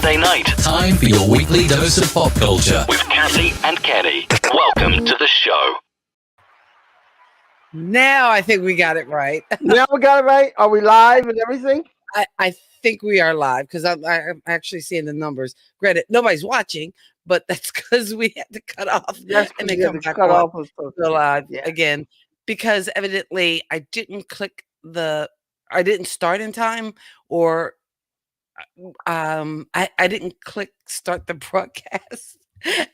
Wednesday night. Time for your weekly dose of pop culture with Cassie and Kenny. Welcome to the show. Now I think we got it right. Now we got it right. Are we live and everything? I think we are live because I'm actually seeing the numbers. Granted, nobody's watching, but that's because we had to cut off and then come back on live again because evidently I didn't start in time, or I didn't click start the broadcast.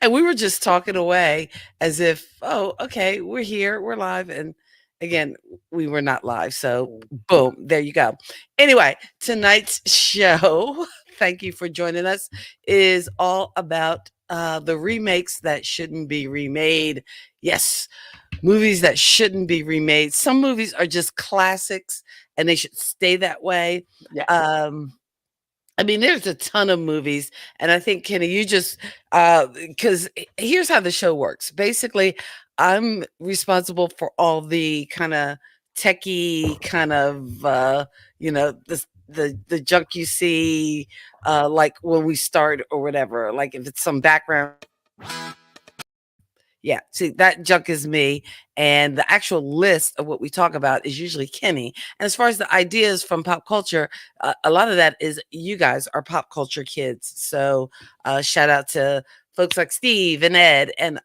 And we were just talking away as if, oh, okay, we're here, we're live. And again, we were not live. So boom, there you go. Anyway, tonight's show, thank you for joining us, is all about the remakes that shouldn't be remade. Yes, movies that shouldn't be remade. Some movies are just classics and they should stay that way. Yeah. I mean, there's a ton of movies, and I think, Kenny, you just, because here's how the show works. Basically, I'm responsible for all the kind of techie kind of, the junk you see, like when we start or whatever, like if it's some background. Yeah, see, that junk is me. And the actual list of what we talk about is usually Kenny. And as far as the ideas from pop culture, a lot of that is you guys are pop culture kids. So shout out to folks like Steve and Ed and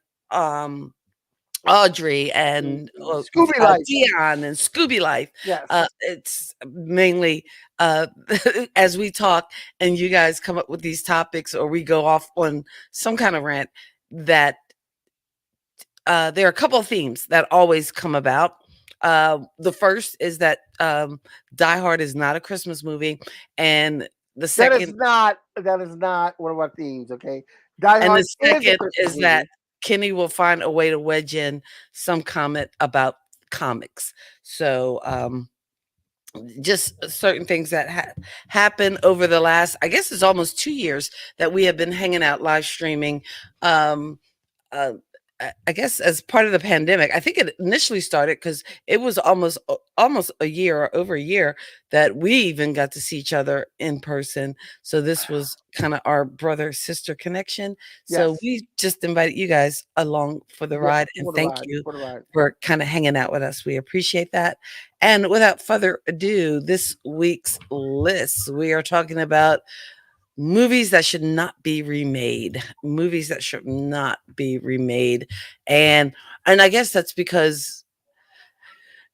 Audrey and Scooby Life. Dion and Scooby Life. Yes. It's mainly as we talk and you guys come up with these topics or we go off on some kind of rant that there are a couple of themes that always come about. The first is that Die Hard is not a Christmas movie, and the second that is not one of our themes. Okay, Die Hard and the second is movie. that Kenny will find a way to wedge in some comment about comics. So just certain things that happen over the last, I guess it's almost 2 years that we have been hanging out live streaming. I guess as part of the pandemic. I think it initially started because it was almost a year or over a year that we even got to see each other in person. So this was kind of our brother-sister connection. So we just invited you guys along for the ride. And thank you for kind of hanging out with us. We appreciate that. And without further ado, this week's list, we are talking about movies that should not be remade. Movies that should not be remade. And I guess that's because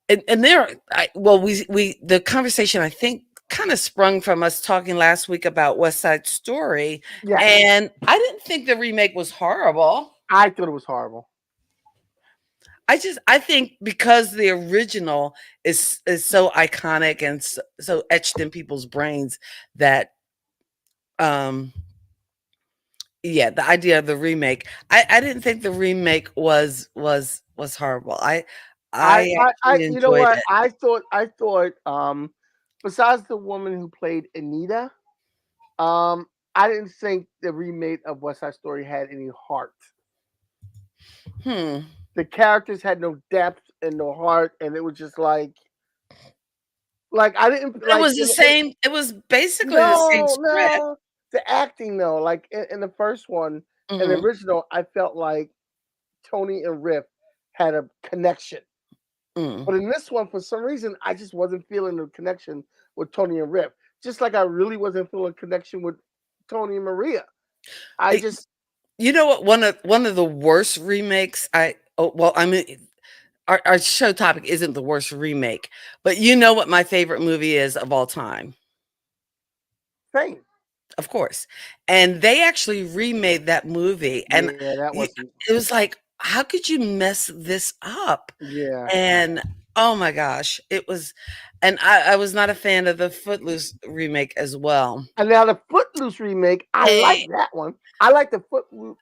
and there we the conversation I think kind of sprung from us talking last week about West Side Story. Yeah. And I didn't think the remake was horrible. I thought it was horrible. I think because the original is so iconic and so etched in people's brains that the idea of the remake, I didn't think the remake was horrible. I you know what? I thought besides the woman who played Anita, I didn't think the remake of West Side Story had any heart. The characters had no depth and no heart, and it was just like I didn't. It was the same. It was basically the same script. No. The acting, though, like in the first one, in the original, I felt like Tony and Riff had a connection. But in this one, for some reason, I just wasn't feeling the connection with Tony and Riff. Just like I really wasn't feeling a connection with Tony and Maria. You know what? One of the worst remakes. Our show topic isn't the worst remake, but you know what my favorite movie is of all time? Kane. Of course. And they actually remade that movie. And it was like, how could you mess this up? Yeah. And oh my gosh, it was, and I was not a fan of the Footloose remake as well. And now the Footloose remake, I like that one. I like the Footloose.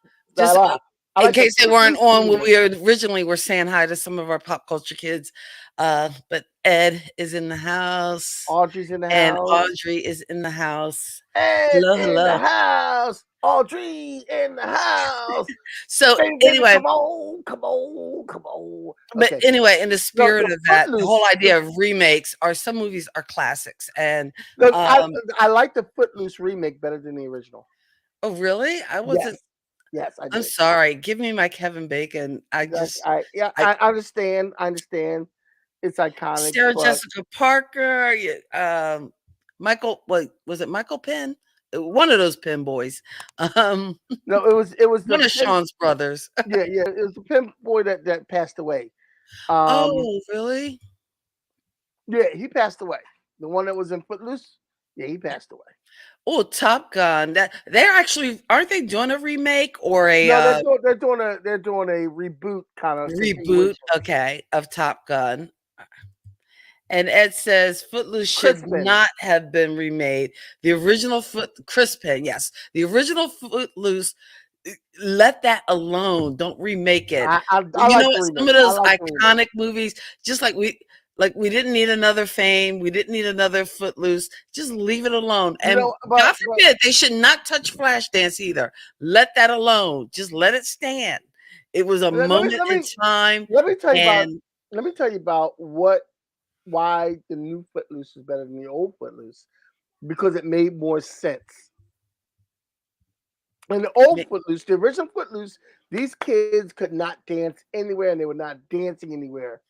In case they weren't on when we originally were saying hi to some of our pop culture kids. But Ed is in the house. Audrey's in the house. And Audrey is in the house. Ed hello. In the house. Audrey in the house. So anyway. Come on. But anyway, in the spirit of that, the whole idea of remakes are some movies are classics. And I like the Footloose remake better than the original. Oh, really? I wasn't. Yes, I I'm did. sorry. Give me my Kevin Bacon. I I I understand. I understand. It's iconic, Sarah but Jessica Parker, Michael, what was it? Michael Penn? One of those Penn boys. Um, no, it was the one of pimp. Sean's brothers. Yeah, it was the pimp boy that passed away. Um, Oh, really? yeah, he passed away. The one that was in Footloose. Yeah, he passed away. Oh, Top Gun. That they're actually aren't they doing a remake or a No, they're doing a reboot kind of reboot? continuation. Okay, of Top Gun. And Ed says Footloose should Crispin. not have been remade. The original Crispin, yes, the original Footloose. Let that alone. Don't remake it. I You know like what? the Some remake. of I those like the remake. iconic movies, just we didn't need another Fame. We didn't need another Footloose. Just leave it alone. You And know, God but forbid they should not touch Flashdance either. Let that alone. Just let it stand. It was a let me moment let in me time, let me tell you about and let me tell you about why the new Footloose is better than the old Footloose, because it made more sense. In the old Footloose, the original Footloose, these kids could not dance anywhere, and they were not dancing anywhere.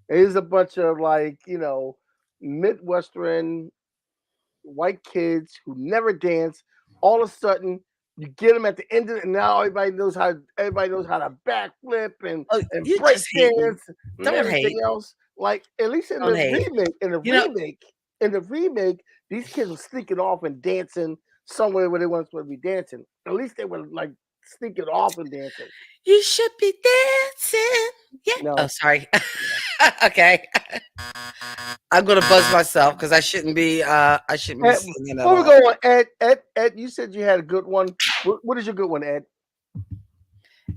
It is a bunch of Midwestern white kids who never dance. All of a sudden, you get them at the end of it, and now everybody knows how to backflip and oh, and you break just hating. dance and Don't everything hate. else. Like at least in Don't the hate. remake, You know, these kids were sneaking off and dancing somewhere where they weren't supposed to be dancing. At least they were like sneaking off and dancing. you should be dancing. Yeah. Oh, No, sorry. no. Okay. I'm gonna buzz myself because I shouldn't be Ed, singing at before we all. go on, Ed, you said you had a good one. What is your good one, Ed?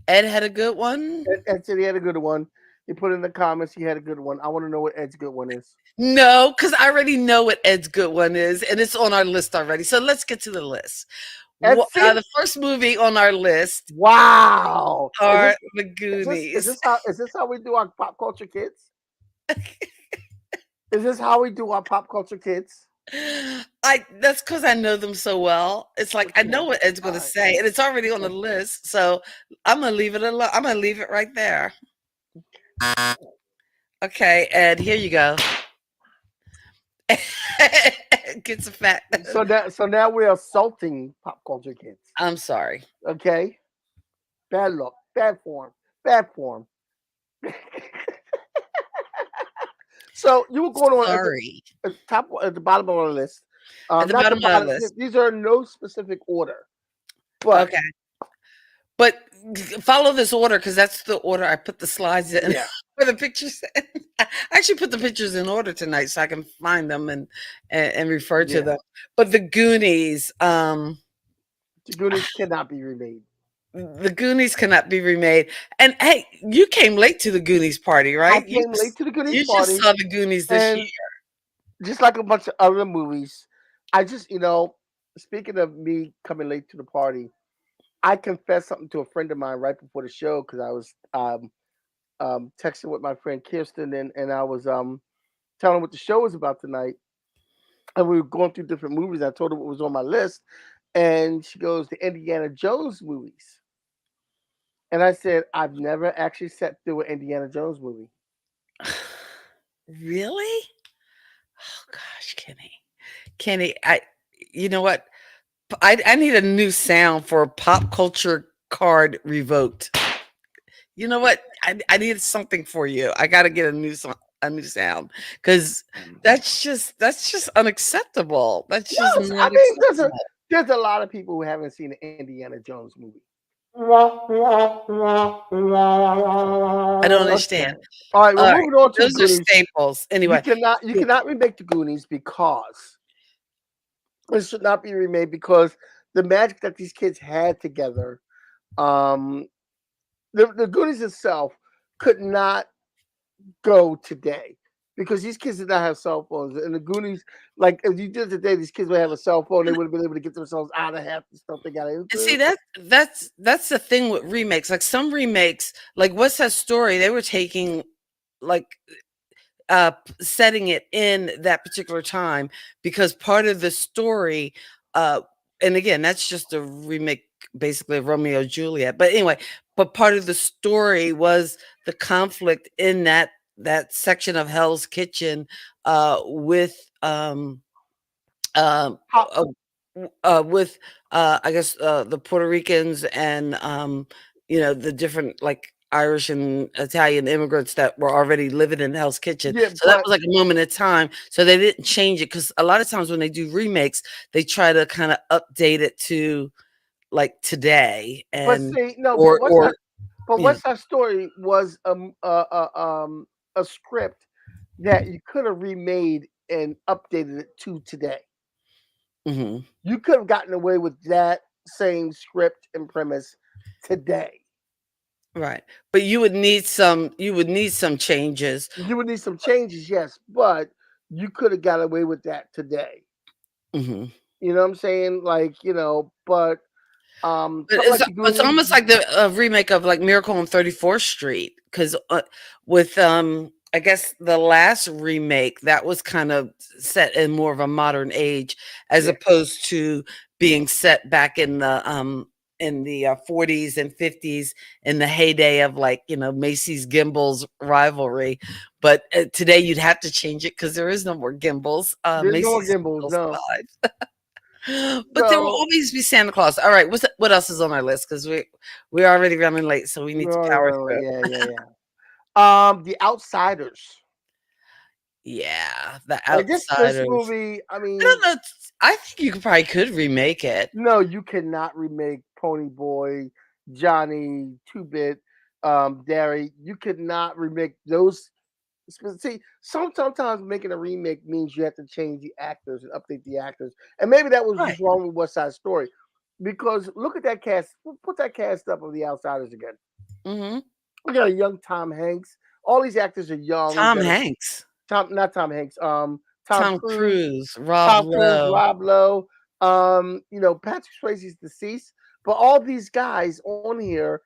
Ed had a good one. Ed said he had a good one. He put in the comments he had a good one. I want to know what Ed's good one is. No, because I already know what Ed's good one is, and it's on our list already. So let's get to the list. Ed, see? The first movie on our list Wow. Is are this The is this is Goonies. this how is this how we do our pop culture kids? Is this how we do our pop culture kids? That's because I know them so well. It's like I know Okay. what Ed's All gonna right. say, and it's already on the Okay. list. So I'm gonna leave it alone. I'm gonna leave it right there. Okay, Ed, here you go. Gets a fat. So now we're assaulting pop culture kids. I'm sorry. Okay? Bad luck. Bad form. Bad form. So you were going on Sorry. at the bottom of our list. At the Not the bottom of the bottom. list. These are in no specific order. But Okay. But follow this order because that's the order I put the slides in yeah, for the pictures. I actually put the pictures in order tonight so I can find them and refer to yeah. them. But The Goonies cannot be remade. the Goonies cannot be remade. And hey, you came late to the Goonies party, I right? came late to the Goonies You just party, saw the Goonies this year. and just like a bunch of other movies, I just speaking of me coming late to the party, I confessed something to a friend of mine right before the show because I was texting with my friend Kirsten, and I was telling her what the show was about tonight, and we were going through different movies. I told her what was on my list, and she goes, "The Indiana Jones movies." And I said, "I've never actually sat through an Indiana Jones movie." Really? Oh gosh, Kenny, you know what? I need a new sound for pop culture card revoked. You know what? I need something for you. I got to get a new sound because that's just unacceptable. That's just Yes, I not mean, there's a acceptable. there's a lot of people who haven't seen the Indiana Jones movie. I don't Okay. understand. All right, we're All right, moving on to the those are Goonies. staples. You Anyway, cannot you cannot remake the Goonies because it should not be remade because the magic that these kids had together, um, the Goonies itself could not go today because these kids did not have cell phones. And the Goonies, like if you did today, these kids would have a cell phone. They would have been able to get themselves out of half the stuff they got and see into. that's the thing with remakes. Like some remakes, like What's That Story? They were taking like setting it in that particular time because part of the story uh and again, that's just a remake, basically of Romeo and Juliet. But anyway, but part of the story was the conflict in that section of Hell's Kitchen with um, How, uh, with I guess the Puerto Ricans and the different like Irish and Italian immigrants that were already living in Hell's Kitchen. yeah, So that was like a moment in time. So they didn't change it because a lot of times when they do remakes, they try to kind of update it to like today but and see, no, but or yeah. West Side Story was a script that you could have remade and updated it to today. Hmm. You could have gotten away with that same script and premise today. Right. But you would need some changes. You would need some changes, yes, but you could have got away with that today. Hmm. You know what I'm saying? Like, but But something like the it's Goonies. almost like the remake of like Miracle on 34th Street because with I guess the last remake that was kind of set in more of a modern age as Yeah. opposed to being set back in the 40s and 50s in the heyday of like Macy's Gimbals rivalry. But today you'd have to change it because there is no more Gimbals. There's no more Macy's is gimbals, still no. survive. But there will So always be Santa Claus. All right, what else is on our list? Because we're already running late, so we need to power through. yeah, yeah, yeah. The Outsiders. Yeah, The Like this Outsiders. movie, I I don't mean, know. I think you could remake it. no, you cannot remake Pony Boy, Johnny, Two Bit, Derry. You could not remake those. See, sometimes making a remake means you have to change the actors and update the actors, and maybe that was Right. just wrong with West Side Story, because look at that cast. Put that cast up of The Outsiders again. Hmm. We got a young Tom Hanks. All these actors are young. Tom Hanks, Not Tom Hanks. Tom Tom Cruise, Cruise, Rob Lowe. Rob Lowe. Patrick Swayze's deceased, but all these guys on here,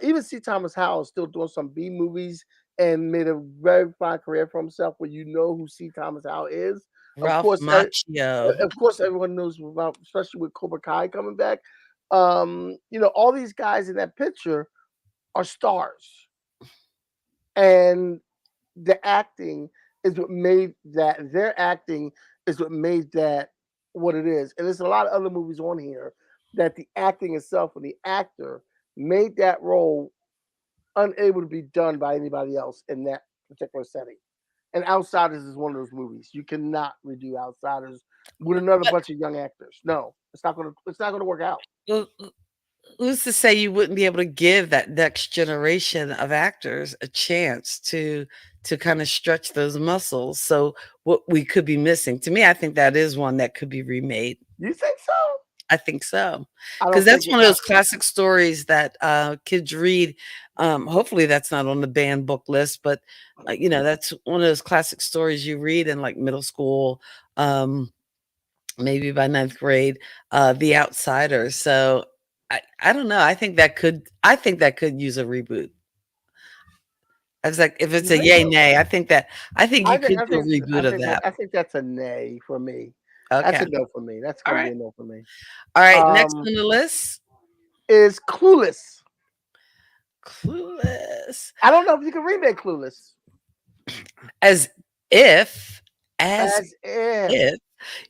even C. Thomas Howell is still doing some B movies and made a very fine career for himself. Where you know who C. Thomas Howell is. Of Ralph course, Macchio. everyone knows about, especially with Cobra Kai coming back. All these guys in that picture are stars, and the acting is what made that their acting is what made that what it is. And there's a lot of other movies on here that the acting itself and the actor made that role unable to be done by anybody else in that particular setting. And Outsiders is one of those movies. You cannot redo Outsiders with another But bunch of young actors. No, it's not gonna work out. who- who's to say you wouldn't be able to give that next generation of actors a chance to kind of stretch those muscles? So what we could be missing, to me, I think that is one that could be remade. You think so? I think so, I because don't think that's it's one of those happening. classic stories that kids read. Hopefully, that's not on the banned book list, but that's one of those classic stories you read in like middle school, um, maybe by ninth grade. The Outsiders. So I don't know. I think that could use a reboot. I was like, if it's You a think yay so? nay, I think you could do a reboot of that. I think that's a nay for me. That's Okay. a no for me. That's All gonna be right. a no for me. All right. Next Um, on the list, is Clueless. Clueless. I don't know if you can remake Clueless. As if, as As if, if,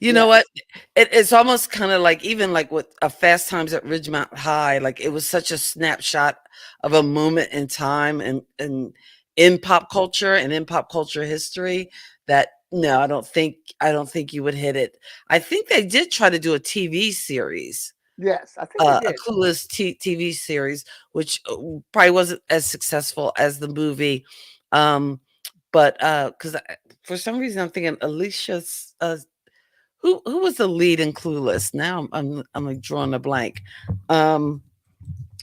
you know yes, what? It's almost kind of like even like with Fast Times at Ridgemont High, like it was such a snapshot of a moment in time and in pop culture and in pop culture history that no, I don't think you would hit it. I think they did try to do a TV series, yes, I think they a did. Clueless TV series, which probably wasn't as successful as the movie. Um, but because for some reason I'm thinking Alicia's who was the lead in Clueless? Now I'm like drawing a blank. Um,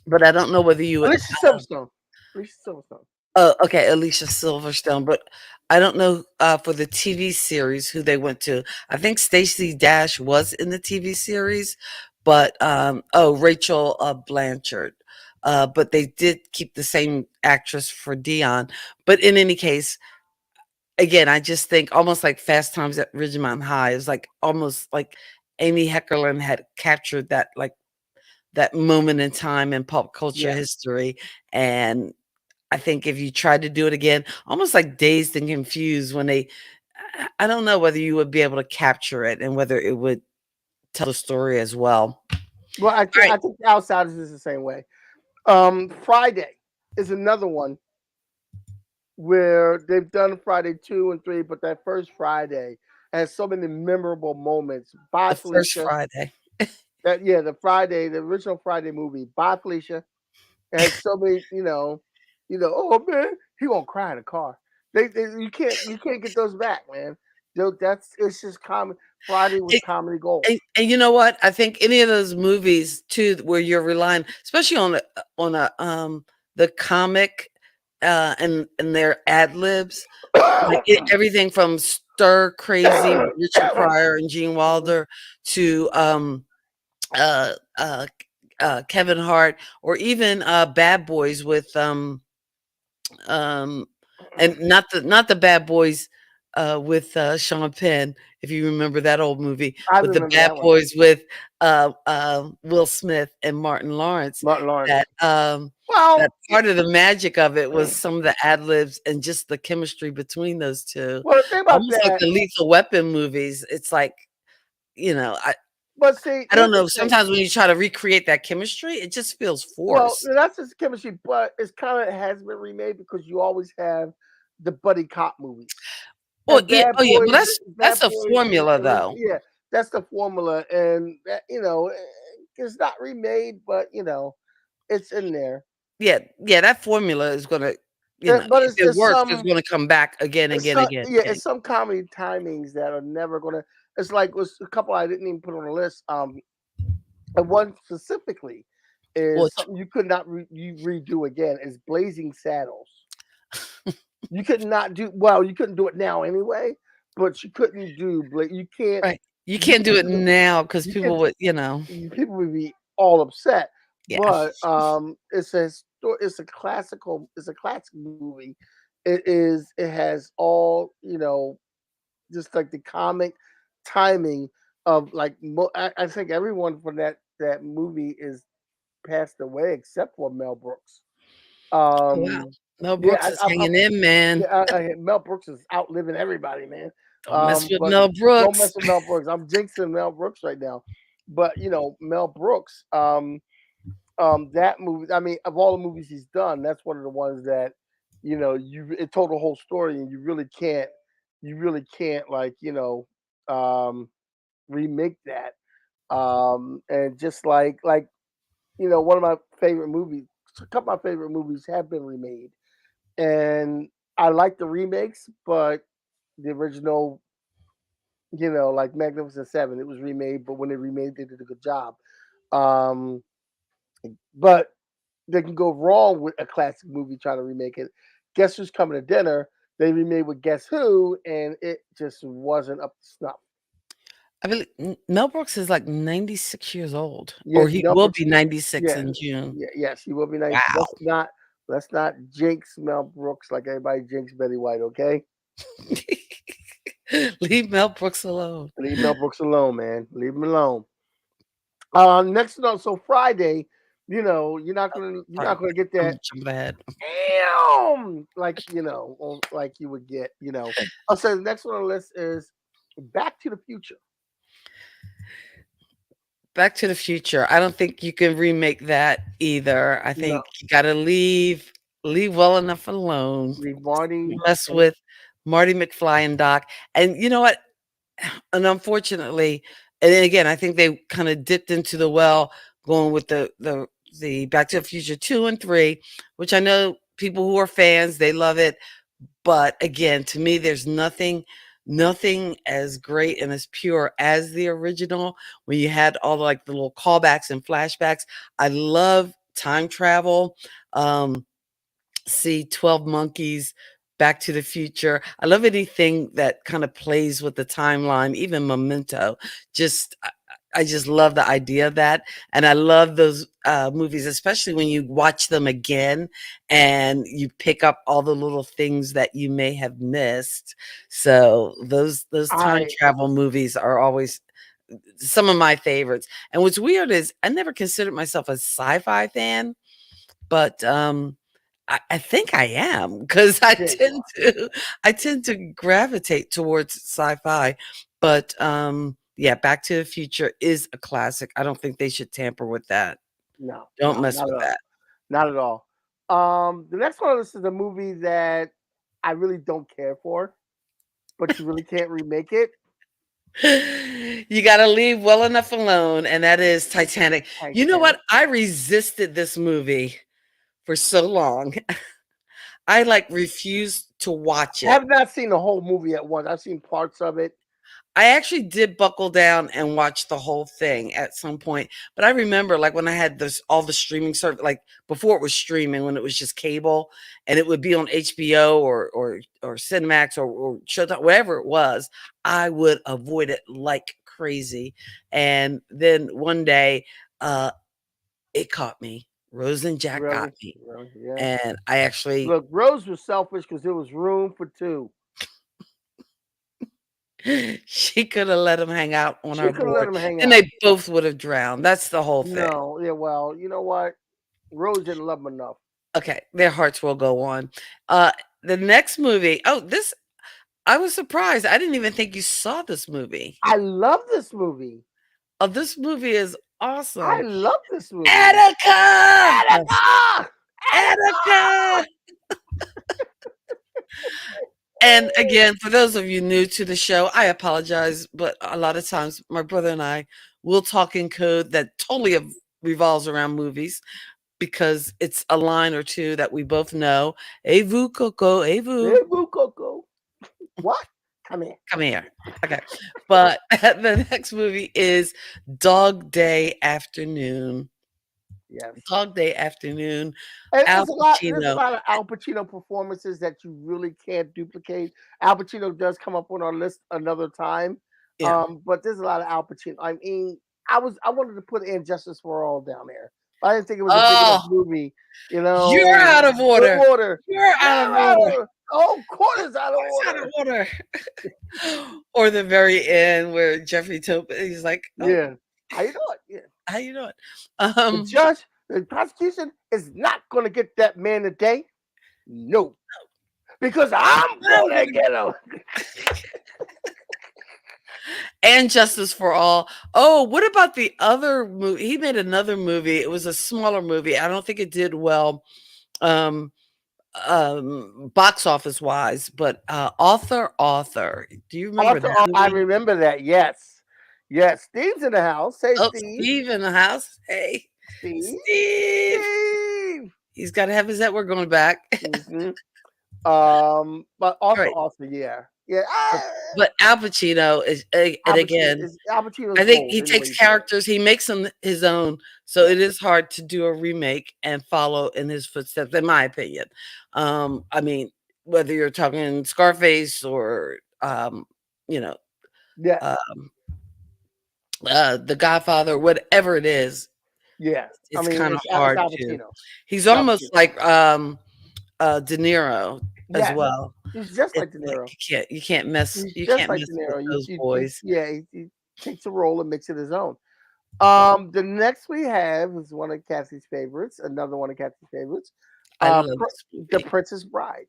but I don't know whether you would. Alicia Silverstone. Alicia Silverstone. Oh, okay, Alicia Silverstone, but I don't know for the TV series who they went to. I think Stacey Dash was in the TV series, but Rachel Blanchard. But they did keep the same actress for Dion. But in any case, again, I just think almost like Fast Times at Ridgemont High is like almost like Amy Heckerling had captured that, like, that moment in time in pop culture history. And I think if you tried to do it again, almost like Dazed and Confused, when I don't know whether you would be able to capture it and whether it would tell the story as well. Well, I Right. think Outsiders is the same way. Friday is another one where they've done Friday 2 and 3, but that first Friday has so many memorable moments. Bye, The first Felicia. Friday. The original Friday movie. Bye, Felicia. It has so many, oh man, he won't cry in a car. You can't get those back, man. It's just common. Friday was comedy gold. And you know what? I think any of those movies too, where you're relying, especially on the comic, and their ad libs, like everything from Stir Crazy with Richard Pryor and Gene Wilder to uh, uh, Kevin Hart, or even Bad Boys with and not the Bad Boys with Sean Penn, if you remember that old movie, I with the remember Bad that one. Boys with Will Smith and Martin Lawrence. Martin Lawrence. That that part of the magic of it was some of the ad libs and just the chemistry between those two. Well, the thing about Almost like the Lethal Weapon movies. It's like, but see, I don't know. Sometimes when you try to recreate that chemistry, it just feels forced. Well, that's just chemistry, but it's kind of has been remade because you always have the buddy cop movies. Well, yeah, but that's a formula, though. Yeah, that's the formula, and that, it's not remade, but it's in there. Yeah, that formula is gonna, but if it works, it's gonna come back again, again. Yeah, it's some comedy timings that are never gonna. It's like was a couple I didn't even put on the list. And one specifically is something you could not redo again. Is Blazing Saddles. You could not do you couldn't do it now anyway, but you couldn't do you can't. Right. You can't do it now because people would, people would be all upset. Yeah. But it's a classic movie. It has all, just like the comic timing of like I think everyone from that movie is passed away except for Mel Brooks. Wow. Mel Brooks is hanging in, man. Mel Brooks is outliving everybody, man. Don't mess with Mel Brooks. Don't mess with Mel Brooks. I'm jinxing Mel Brooks right now. But Mel Brooks, that movie. I mean, of all the movies he's done, that's one of the ones that it told the whole story, and you really can't like remake that. And just like one of my favorite movies. A couple of my favorite movies have been remade, and I like the remakes, but the original, like Magnificent Seven, it was remade, but when they remade, they did a good job. But they can go wrong with a classic movie trying to remake it. Guess Who's Coming to Dinner? They remade with Guess Who, and it just wasn't up to snuff. I believe Mel Brooks is like 96 years old, or he will be 96 in June. Yes, he will be 96. Wow. Let's not jinx Mel Brooks like everybody jinx Betty White, okay? Leave Mel Brooks alone. Leave Mel Brooks alone, man. Leave him alone. Next one, so Friday, you're not gonna get that. Bad. Damn, like you would get, I'll say the next one on the list is Back to the Future. Back to the Future. I don't think you can remake that either. I think you got to leave well enough alone. Leave Marty. Mess with Marty McFly and Doc. And you know what? And unfortunately, and again, I think they kind of dipped into the well going with the Back to the Future 2 and 3, which I know people who are fans, they love it. But again, to me, there's nothing as great and as pure as the original, when you had all like the little callbacks and flashbacks. I love time travel. 12 Monkeys, Back to the Future. I love anything that kind of plays with the timeline, even Memento. I just love the idea of that. And I love those movies, especially when you watch them again and you pick up all the little things that you may have missed. So those time travel movies are always some of my favorites. And what's weird is I never considered myself a sci-fi fan, but I think I am because I tend to gravitate towards sci-fi. But yeah, Back to the Future is a classic. I don't think they should tamper with that. No, Don't mess not with at all. that. Not at all. The next one on this is a movie that I really don't care for, but you really can't remake it. You got to leave well enough alone, and that is Titanic. You know what? I resisted this movie for so long. I refused to watch it. I have not seen the whole movie at once. I've seen parts of it. I actually did buckle down and watch the whole thing at some point. But I remember when I had all the streaming service, before it was streaming, when it was just cable and it would be on HBO or Cinemax or Showtime, whatever it was, I would avoid it like crazy. And then one day it caught me. Rose and Jack got me. Yeah. And I actually look, Rose was selfish because there was room for two. She could have let him hang out on her board, and they both would have drowned. That's the whole thing. No, yeah, well, you know what? Rose didn't love him enough. Okay, their hearts will go on. The next movie. Oh, I was surprised. I didn't even think you saw this movie. I love this movie. Oh, this movie is awesome. I love this movie. Attica! And again, for those of you new to the show, I apologize, but a lot of times my brother and I will talk in code that totally revolves around movies because it's a line or two that we both know. Hey, vous, Coco. Hey, vous. Hey, vous, Coco. What? Come here. Come here. Okay. But the next movie is Dog Day Afternoon. Yes. Dog Day Afternoon. And there's a lot of Al Pacino performances that you really can't duplicate. Al Pacino does come up on our list another time. Yeah. But there's a lot of Al Pacino. I mean, I wanted to put In Justice for All down there. I didn't think it was a big enough movie. You know, you're out of order. You're out of order. Oh, quarter's out of order. Or the very end where Jeffrey Topin, he's like, oh, yeah, how you doing? Yeah, how you doing? The judge, the prosecution is not going to get that man today. No, because I'm going to get him. And Justice for All. Oh, what about the other movie? He made another movie. It was a smaller movie. I don't think it did well. Box office wise, but Author. Do you remember that movie? I remember that. Yes. Steve's in the house. Hey, Steve in the house. Hey, Steve. He's got to have his we're going back. Mm-hmm. But Author, yeah. But Al Pacino is, and again, I think he takes characters, he makes them his own. So it is hard to do a remake and follow in his footsteps, in my opinion. I mean, whether you're talking Scarface or, The Godfather, whatever it is. Yeah, it's kind of hard to. He's almost like De Niro as well. He's just like De Niro. You can't mess. You can't mess with those boys. He takes a role and makes it his own. The next we have is one of Cassie's favorites. Another one of Cassie's favorites. The Princess Bride.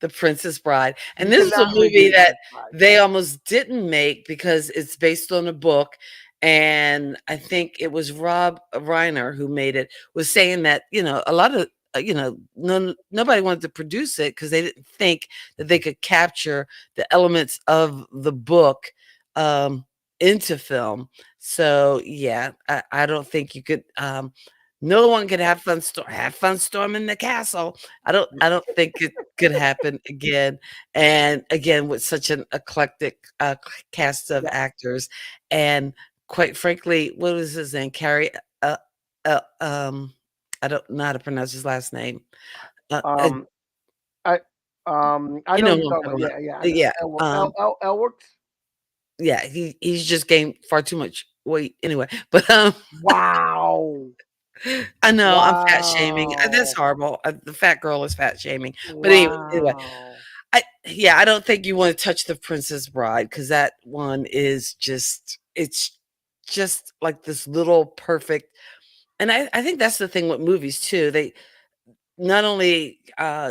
The Princess Bride, and this is a movie that they almost didn't make because it's based on a book. And I think it was Rob Reiner who made it. Was saying that a lot of. Nobody wanted to produce it because they didn't think that they could capture the elements of the book into film. So yeah, I don't think you could. No one could have fun storming the castle. I don't think it could happen again. And again, with such an eclectic cast of actors, and quite frankly, what was his name? Carrie. I don't know how to pronounce his last name. I know Elworks. Yeah, he's just gained far too much weight anyway. But wow. I know I'm fat shaming. That's horrible. The fat girl is fat shaming. But anyway, I don't think you want to touch The Princess Bride because that one is just it's just like this little perfect. And I think that's the thing with movies too. They not only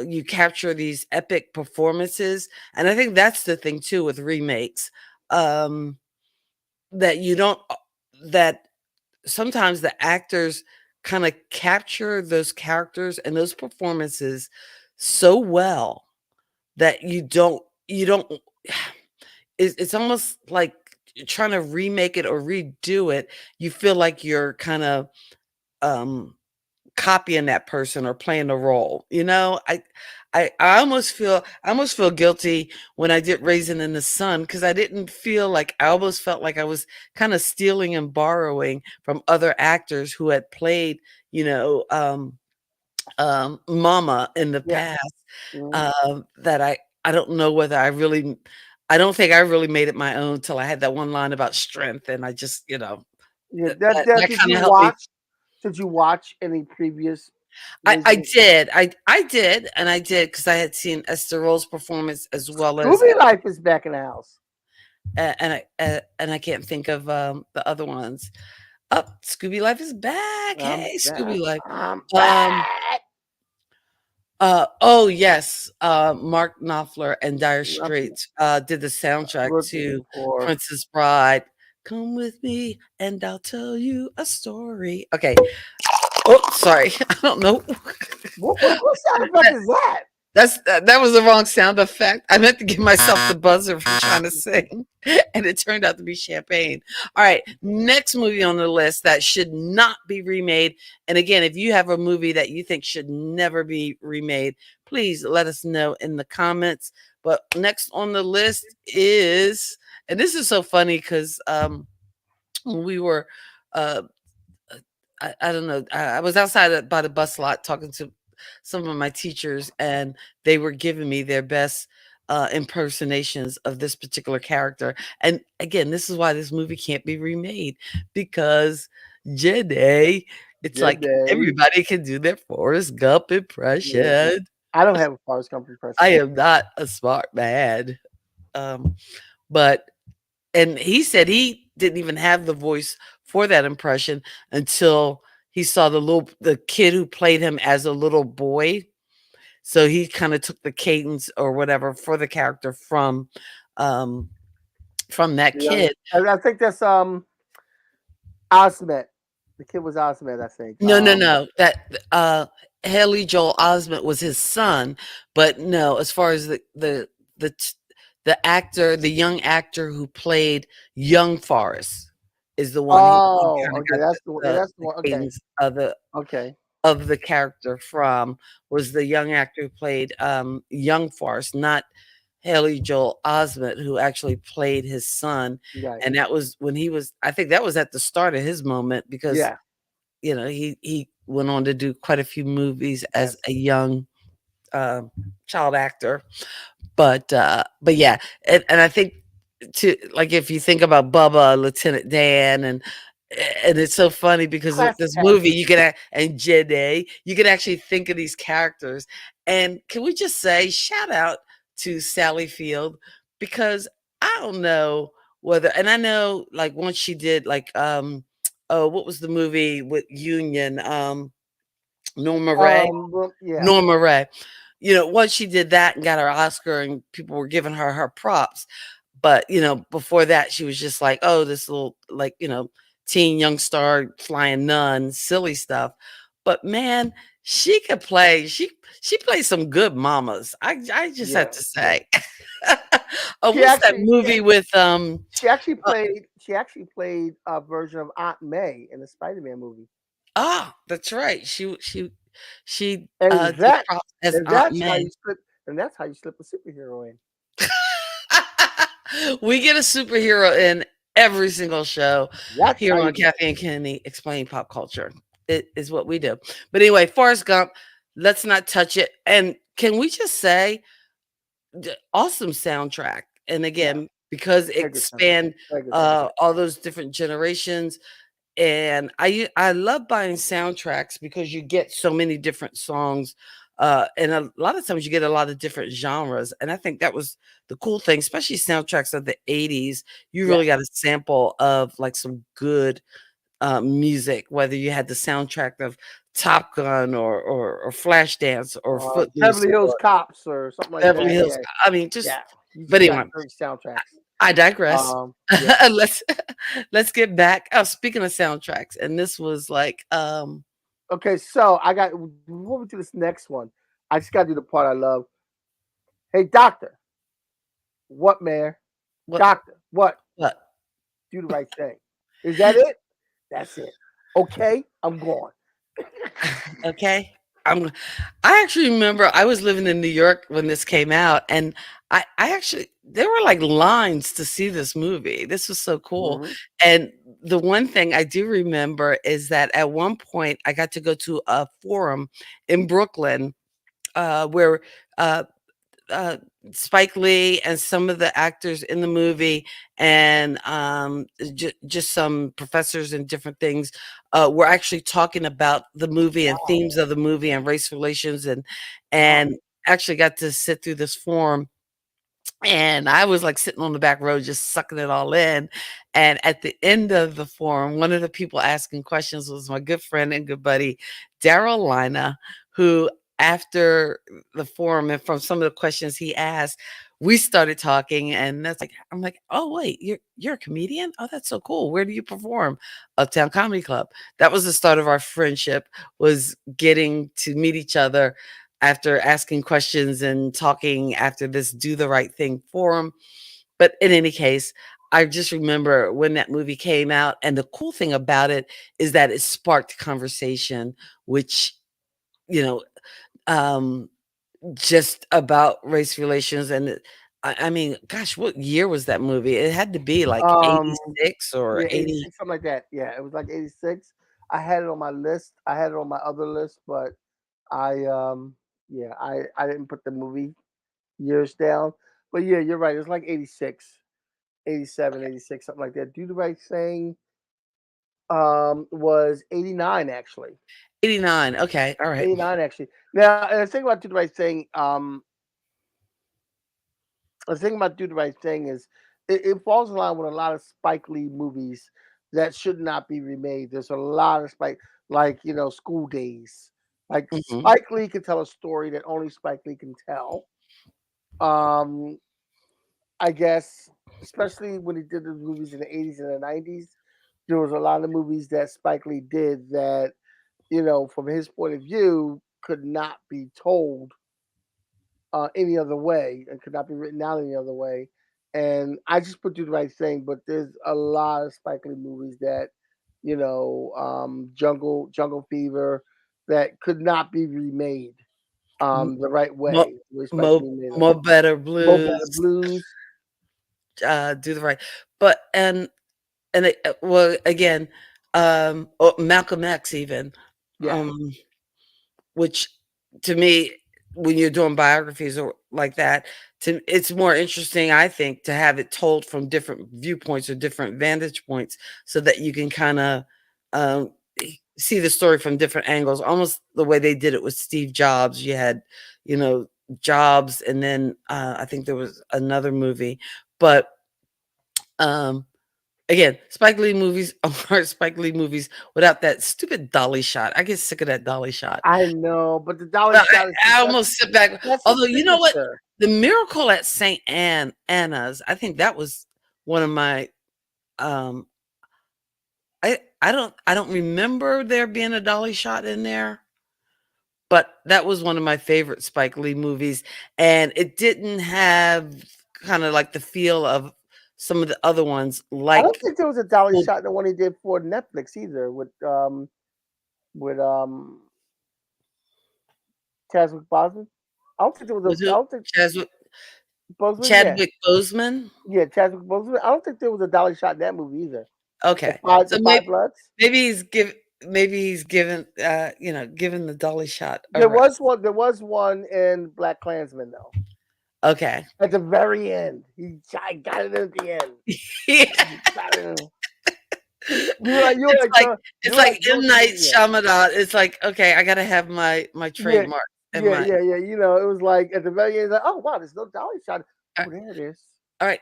you capture these epic performances, and I think that's the thing too with remakes, um, that you don't that sometimes the actors kind of capture those characters and those performances so well that you don't it's almost like trying to remake it or redo it. You feel like you're kind of um copying that person or playing a role. I almost feel guilty when I did Raisin in the Sun, because I didn't feel like I almost felt like I was kind of stealing and borrowing from other actors who had played, you know, Mama in the Yeah. past. Mhm. That I don't know whether I don't think I really made it my own till I had that one line about strength, and I just, Yeah. that Did kind you of helped me. watch? Did you watch any previous I Resident did. I did, and I did because I had seen Esther Roll's performance as well as, Scooby Life is back in the house? and I can't think of, the other ones. Oh, Scooby Life is back. I'm Hey, back. Scooby Life. I'm Um, back. oh, yes, Mark Knopfler and Dire Nothing. Straits, did the soundtrack Looking to for. Princess Bride. Come with me and I'll tell you a story. Okay. Oh, sorry. I don't know. What sound effect is that? That was the wrong sound effect. I meant to give myself the buzzer for trying to sing, and it turned out to be champagne. All right, next movie on the list that should not be remade. And again, if you have a movie that you think should never be remade, please let us know in the comments. But next on the list is, and this is so funny because when we were, uh, I don't know, I was outside by the bus lot talking to some of my teachers, and they were giving me their best impersonations of this particular character. And again, this is why this movie can't be remade, because Jenny, it's like Today. everybody can do their Forrest Gump Yeah. impression. I don't have a Forrest Gump I impression. am not a smart man. Um, but and he said he didn't even have the voice for that impression until he saw the kid who played him as a little boy. So he kind of took the cadence or whatever for the character um that Yeah. kid. I think that's Osment. The kid was Osment, I think. No. That Haley Joel Osment was his son, but no, as far as the t- the actor, the young actor who played young Forrest is the one he Oh, kind of okay. got That's the one. Yeah, that's the the one. Okay. cadence of Okay. the character from, was the young actor who played young Forrest, not Haley Joel Osment, who actually played his son. Right. And that was when he was, I think that was at the start of his moment, because Yeah. he went on to do quite a few movies as Yes. a young uh, child actor. But yeah, and I think, to like, if you think about Bubba, Lieutenant Dan, and it's so funny because with Classic this movie characters. you can and Jede, you can actually think of these characters. And can we just say shout out to Sally Field, because I don't know whether, and I know like once she did like oh, what was the movie with Union, Norma Ray, Well, yeah. Norma Ray. Once she did that and got her Oscar and people were giving her props. But, before that, she was just like, oh, this little, like, teen young star flying nun, silly stuff. But man, she could play. She plays some good mamas. I just have Yeah. to say. Oh, She what's that actually, movie with she actually uh, played. She actually played a version of Aunt May in the Spider-Man movie, that's right. She and did props as and Aunt that's how May. you slip. And that's how you slip a superhero in. We get a superhero in every single show That's how here on you do it. Kathy and Kenny Explain Pop Culture. It is what we do. But anyway, Forrest Gump, let's not touch it. And can we just say, awesome soundtrack. And Yeah. again, because Very it good soundtrack. spanned Very good soundtrack. all those different generations. And I love buying soundtracks because you get so many different songs And a lot of times you get a lot of different genres. And I think that was the cool thing, especially soundtracks of the 80s. You really got a sample of like some good music, whether you had the soundtrack of Top Gun or Flashdance or Footloose Beverly Hills or Cops or something like Beverly that. Hills. Yeah, I mean, just yeah. You but just got anyway, great soundtracks. I digress. Yeah. let's let's get back. Oh, speaking of soundtracks, and this was like Okay, so I got before we do this next one, I just gotta do the part I love. Hey doctor, what man? what Doctor, what? what Do the right thing. Is that it? That's it. Okay, I'm going. okay. I actually remember I was living in New York when this came out, and I actually there were like lines to see this movie. This was so cool. Mhm. And the one thing I do remember is that at one point I got to go to a forum in Brooklyn where uh, uh, Spike Lee and some of the actors in the movie and just some professors and different things were actually talking about the movie and Wow. themes of the movie and race relations and Wow. and actually got to sit through this forum, and I was like sitting on the back row just sucking it all in. And at the end of the forum, one of the people asking questions was my good friend and good buddy, Daryl Lina, who after the forum and from some of the questions he asked, we started talking. And that's like, I'm like, oh wait, you're a comedian? Oh, that's so cool. Where do you perform? Uptown Comedy Club. That was the start of our friendship, was getting to meet each other after asking questions and talking after this Do the Right Thing forum. But in any case, I just remember when that movie came out, and the cool thing about it is that it sparked conversation, which, you know, um, just about race relations. And I mean, gosh, what year was that movie? It had to be like Um, 86 or yeah, 80. 86, something like that. Yeah, it was like 86. I had it on my list. I had it on my other list, but I yeah, I didn't put the movie years down. But yeah, you're right. It's like 86, 87, 86, something like that. Do the right thing was 89 actually. 89. Okay. All right. 89 actually. Now, and the thing about Do the Right Thing, the thing about Do the Right Thing is it falls in line with a lot of Spike Lee movies that should not be remade. There's a lot of Spike, like School Days. Like Mhm. Spike Lee can tell a story that only Spike Lee can tell. Um, I guess, especially when he did the movies in the 80s and the 90s, there was a lot of movies that Spike Lee did that, from his point of view, could not be told any other way and could not be written down any other way. And I just put Do the Right Thing, but there's a lot of Spike Lee movies that, Jungle Fever, that could not be remade M- the right Mo, way, the way Spike Mo, Lee made them. Mo Better Mo Better Blues. Blues, Do the right, but well, again, Malcolm X even, yeah. um which to me, when you're doing biographies or like that, it's more interesting, I think, to have it told from different viewpoints or different vantage points, so that you can kind of um, see the story from different angles, almost the way they did it with Steve Jobs. You had, you know, Jobs, and then I think there was another movie, but um, again, Spike Lee movies are Spike Lee movies without that stupid dolly shot. I get sick of that dolly shot. I know, but the dolly Well, shot is I just almost sit back. that's his Although, you know what? signature. The Miracle at St. Anna's, I think that was one of my um I don't remember there being a dolly shot in there, but that was one of my favorite Spike Lee movies, and it didn't have kind of like the feel of some of the other ones I don't like think there was a dolly well, shot in the one he did for Netflix either with Chadwick Boseman. I don't think there was was a. I it don't think Chadwick Boseman. Yeah, Chadwick Boseman? yeah, Chadwick Boseman. I don't think there was a dolly shot in that movie either. Okay. The So Five Bloods. maybe he's given given the dolly shot a There rest. was one. There was one in Black Klansman though. Okay. At the very end, he got it at the end. Yeah. He got it in. You were It's like like you it's were like like M. George Night Clooney. Shyamalan. It's like, okay, I gotta have my Yeah, trademark. in my. Yeah. You know, it was like at the very end, like, oh wow, there's no dolly shot. Oh, there it is. All right,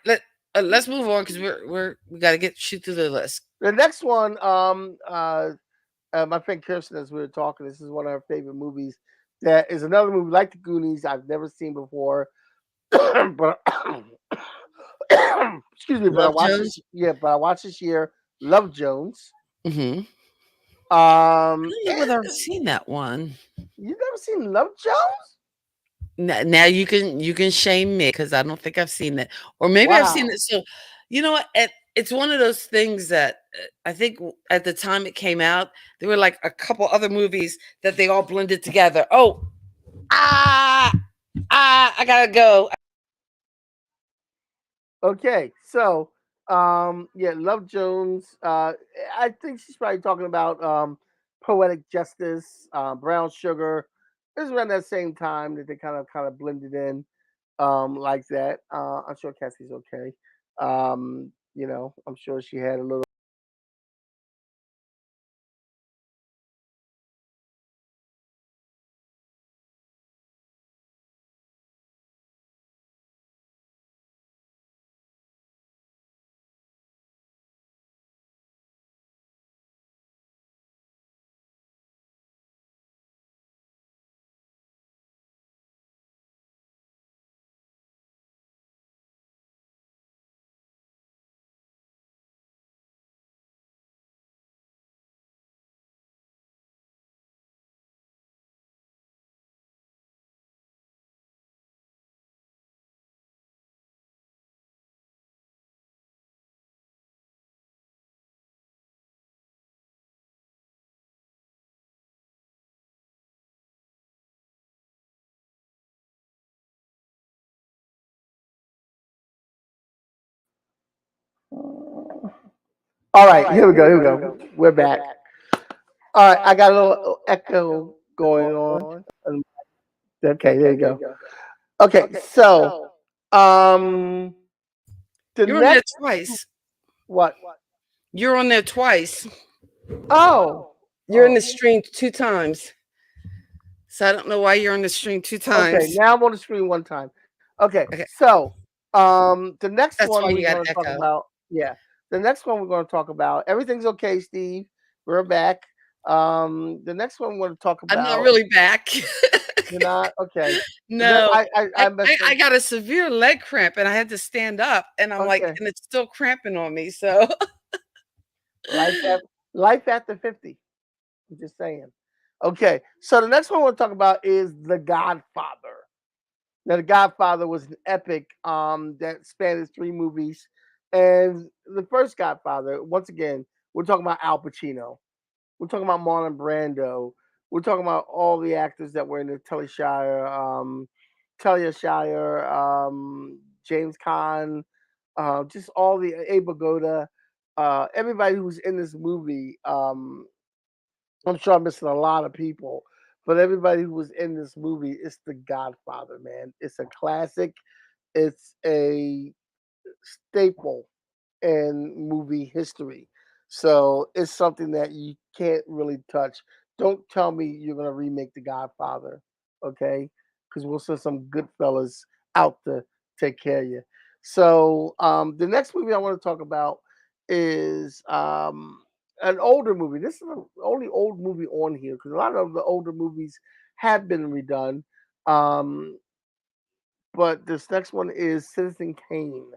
let's move on because we got to shoot through the list. The next one, my friend Kirsten, as we were talking, this is one of her favorite movies. That is another movie like the Goonies I've never seen before, but excuse me, but I Love watched Jones. this. Yeah, but I watched this year. Love Jones. Mm-hmm. I Um, don't know whether I've seen that one. you never seen Love Jones? Now you can shame me because I don't think I've seen it, or maybe I've seen Wow. it. So, you know what? It's one of those things that I think at the time it came out, there were like a couple other movies that they all blended together. Oh, ah, I gotta go. Okay, so yeah, Love Jones. I think she's probably talking about Poetic Justice, Brown Sugar. It was around that same time that they kind of blended in like that. I'm sure Cassie's okay. You know, I'm sure she had a little. All right, here we go. Here we go. We're back. All right, I got a little echo going on. Okay, there you go. Okay, so um, the You're on there next twice. what? You're on there twice. Oh, You're in the stream 2 times. So I don't know why you're on the stream 2 times. okay. Now I'm on the screen one time. Okay, Okay, so the next that's why one you we're got going to talk echo. about, yeah, the next one we're going to talk about. Everything's okay, Steve. We're back. The next one we're going to talk I'm not about. really back. You're not okay. That No, I messed I up. got a severe leg cramp and I had to stand up, and I'm like, Okay, and it's still cramping on me. So life at life after 50. I'm just saying. Okay, so the next one we'll talk about is The Godfather. Now, The Godfather was an epic that spanned three movies. And the first Godfather, once again, we're talking about Al Pacino. We're talking about Marlon Brando. We're talking about all the actors that were in the Talia Shire, James Caan, just all the Abe Vigoda, everybody who's in this movie. I'm sure I'm missing a lot of people, but everybody who was in this movie, it's The Godfather, man. It's a classic. It's a staple in movie history. So it's something that you can't really touch. Don't tell me you're gonna remake The Godfather, okay? Because we'll send some good fellas out to take care of you. So the next movie I want to talk about is an older movie. This is the only old movie on here because a lot of the older movies have been redone. Um, but this next one is Citizen Kane.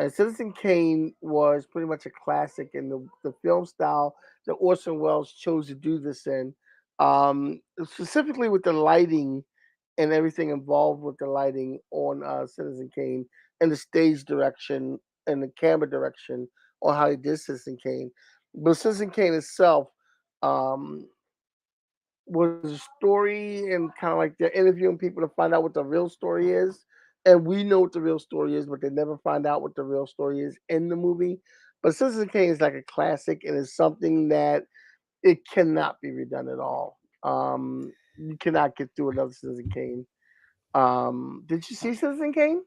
Citizen Kane was pretty much a classic in the film style that Orson Welles chose to do this in, specifically with the lighting and everything involved with the lighting on Citizen Kane and the stage direction and the camera direction on how he did Citizen Kane. But Citizen Kane itself um, was a story and kind of like they're interviewing people to find out what the real story is. And we know what the real story is, but they never find out what the real story is in the movie. But Citizen Kane is like a classic and it's something that it cannot be redone at all. You cannot get through another Citizen Kane. Did you see Citizen Kane?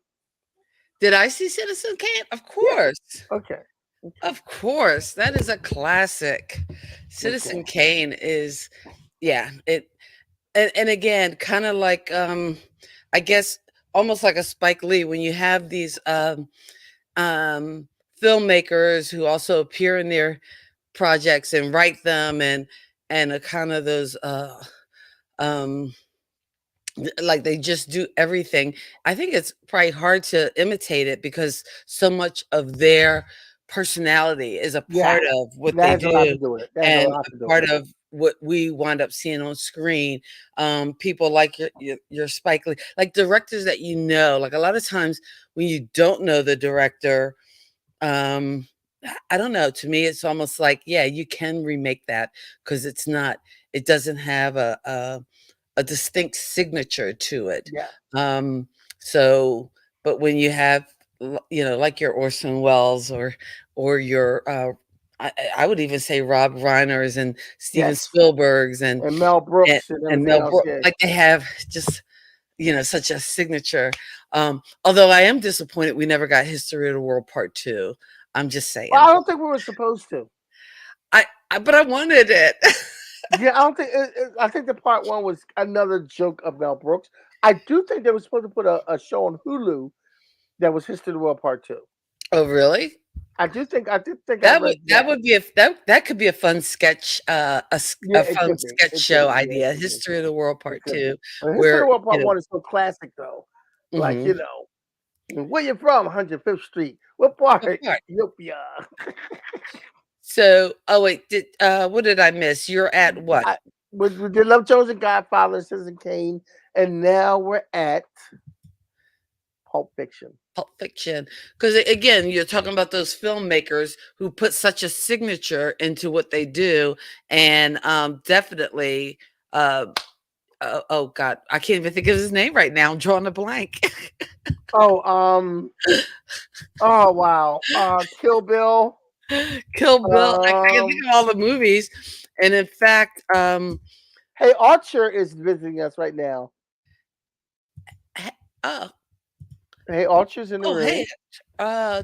did I see Citizen Kane? Of Yeah. course. Okay. Of course. That is a classic. Okay. Citizen Kane is, yeah, it and again, kind of like I guess almost like a Spike Lee when you have these filmmakers who also appear in their projects and write them and a kind of those um like they just do everything. I think it's probably hard to imitate it because so much of their personality is a Yeah, part of what that they has a lot to do do with it. That has a and lot to a do with part it. of what we wind up seeing on screen. People like your Spike Lee, like directors that like a lot of times when you don't know the director, um, I don't know. To me, it's almost like, yeah, you can remake that because it doesn't have a distinct signature to it. Yeah. Um, so, but when you have, like your Orson Welles or your, I would even say Rob Reiners and Steven Yes. Spielbergs And Mel and, Brooks and and everything Mel else. Brooks, Yeah. like they have just such a signature. Although I am disappointed we never got History of the World Part 2. I'm just Well, saying. I don't think we were supposed to. But I wanted it. Yeah, I don't think. I think the part one was another joke of Mel Brooks. I do think they were supposed to put a show on Hulu that was History of the World Part Two. Oh, really? I do think. I did think I That would read that that. would be that could be a fun sketch, Yeah, a it fun could be. sketch It could show be. Yeah, it idea. could be. History of the World It Part could be. 2, But History of the where World Part One is so classic, though. Like mhm. where you from? 105th Street. What part? What part? Ethiopia. So, oh wait, what did I miss? You're at what? I, we did Love Chosen, Godfather, Citizen Kane, and now we're at Pulp Fiction. Pulp Fiction. Because again, you're talking about those filmmakers who put such a signature into what they do, and definitely. Oh God, I can't even think of his name right now. I'm drawing a blank. Oh, oh wow. Kill Bill. Kill Bill. I can think Um, of all the movies, and in fact, hey, Archer is visiting us right now. oh, Hey, Archer's in the oh, hey, room. And uh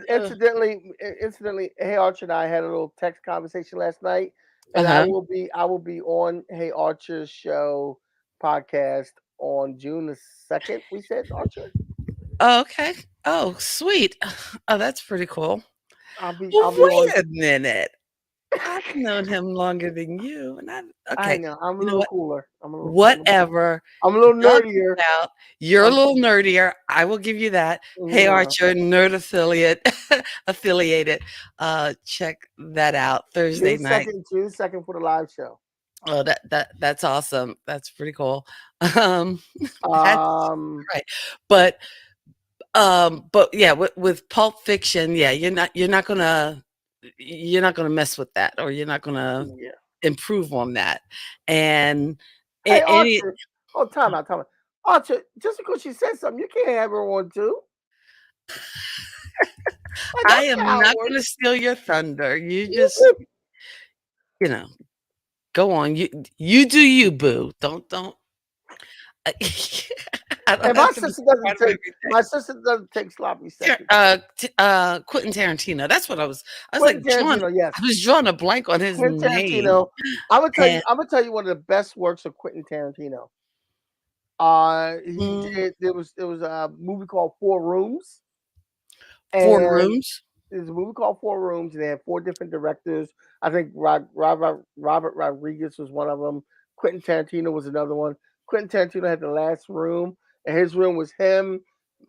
incidentally, Hey Archer and I had a little text conversation last night, and huh. I will be on Hey Archer's show podcast on June the 2nd. We said Archer. Oh, okay. Oh, sweet. Oh, that's pretty cool. I'll Well, be on. wait a minute. I've known him longer than you, and I okay. know I'm a You know little what? cooler. I'm a little cooler. Whatever. I'm a little Dog nerdier. out. You're a I'm little nerdier. I will give you that. Hey yeah. Archer, nerd affiliated. Check that out Thursday night. June 2nd for the live show. Oh, that's awesome. That's pretty cool. Um, that's Um, right. But yeah, with Pulp Fiction, yeah, you're not gonna mess with that, or you're not gonna yeah. improve on that. And Hey any Archer. Oh, time out, time out. Archer, just because she said something, you can't have her on too. Like, I that's am not how it not works. gonna steal your thunder. You You just, could- you know, go on. You do you, boo. Don't. I And don't have to be part of everything. my sister doesn't take sloppy seconds. Quentin Tarantino. That's what I was. I was Quentin like drawing. Tarantino, yes. I was drawing a blank on his Quentin name. Tarantino. And I'm gonna tell you one of the best works of Quentin Tarantino. He mm, did there was a movie called Four Rooms. 4 And Rooms. there's a movie called Four Rooms, and they had four different directors. I think Robert Rodriguez was one of them. Quentin Tarantino was another one. Quentin Tarantino had the last room, and his room was him.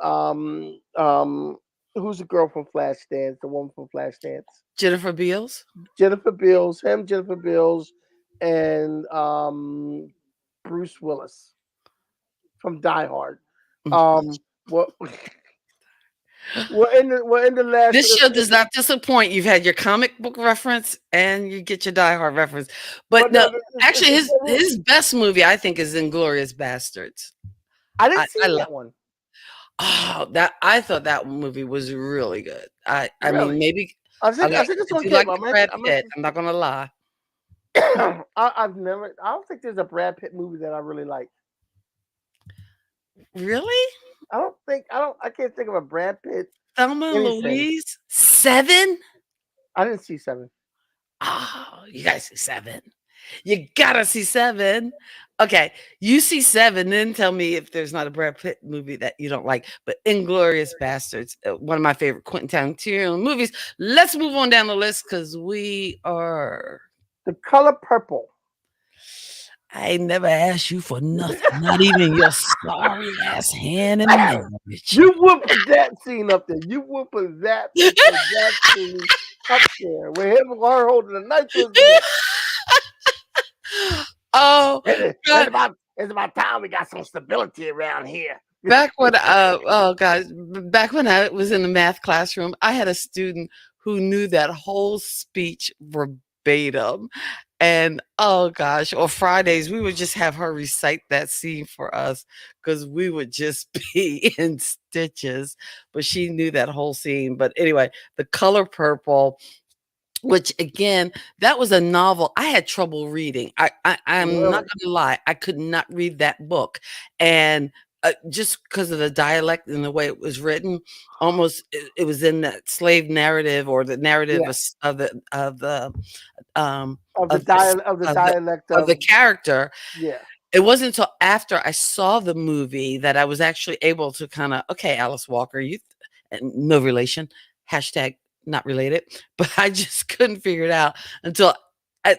Um, um, who's the girl from Flashdance? The woman from Flashdance? Jennifer Beals. Jennifer Beals. Him, Jennifer Beals, and Bruce Willis from Die Hard. What? We're in the last. This show does not disappoint. You've had your comic book reference and you get your Die Hard reference. But no, actually, his best movie, I think, is Inglorious Bastards. I didn't see I love. that one. Oh, I thought that movie was really good. I Really? mean, maybe I think this one do came like out. Brad Pitt. I'm not gonna lie. I've never. I don't think there's a Brad Pitt movie that I really like. Really? I can't think of a Brad Pitt. Thelma and Anything. Louise 7. I didn't see 7. Oh, you guys see 7. You gotta see 7. Okay, you see 7, then tell me if there's not a Brad Pitt movie that you don't like. But Inglorious Bastards, one of my favorite Quentin Tarantino movies. Let's move on down the list because we are. The Color Purple. I ain't never asked you for nothing, not even your sorry ass hand in marriage. You would put that scene up there. You would put that scene up there with him or her holding a knife to his neck. Oh, it's about time we got some stability around here. back when back when I was in the math classroom, I had a student who knew that whole speech verbatim. And oh gosh, or Fridays, we would just have her recite that scene for us because we would just be in stitches. But she knew that whole scene. But anyway, The Color Purple, which again, that was a novel I had trouble reading. I'm not Really? gonna lie, I could not read that book, and just because of the dialect and the way it was written, almost it was in that slave narrative or the narrative Yeah. um Of the of this dialect of the character. yeah. It wasn't until after I saw the movie that I was actually able to kind of, okay, Alice Walker, and no relation, hashtag not related, but I just couldn't figure it out until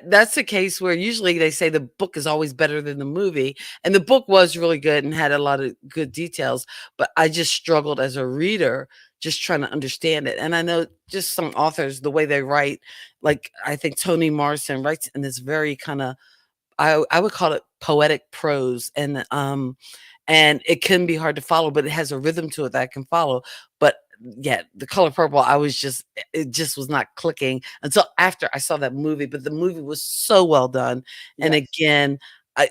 that's the case where usually they say the book is always better than the movie. And the book was really good and had a lot of good details, but I just struggled as a reader just trying to understand it. And I know just some authors, the way they write, like I think Toni Morrison writes in this very kind of, I would call it poetic prose, and it can be hard to follow, but it has a rhythm to it that I can follow. But yeah, The Color Purple, it just was not clicking until after I saw that movie. But the movie was so well done, and Yes. again, I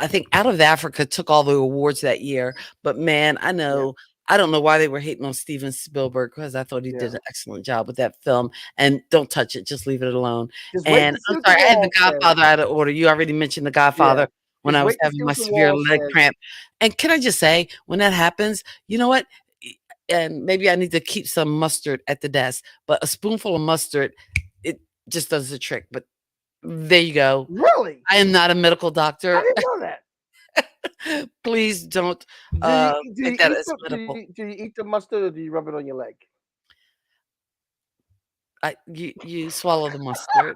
think Out of Africa took all the awards that year. But man, I don't know why they were hating on Steven Spielberg because I thought he did Yeah. an excellent job with that film. And don't touch it, just leave it alone. Just wait And to see I'm what the sorry, I had The wall says. Godfather out of order. You already mentioned The Yeah. Godfather when Just I was wait to having see my what the severe wall leg says. cramp. And can I just say, when that happens, you know what? And maybe I need to keep some mustard at the desk, but a spoonful of mustard, it just does the trick. But there you go. Really? I am not a medical I doctor. didn't know that. Please don't Do you take that as medical. do you eat the mustard or do you rub it on your leg? You swallow the mustard.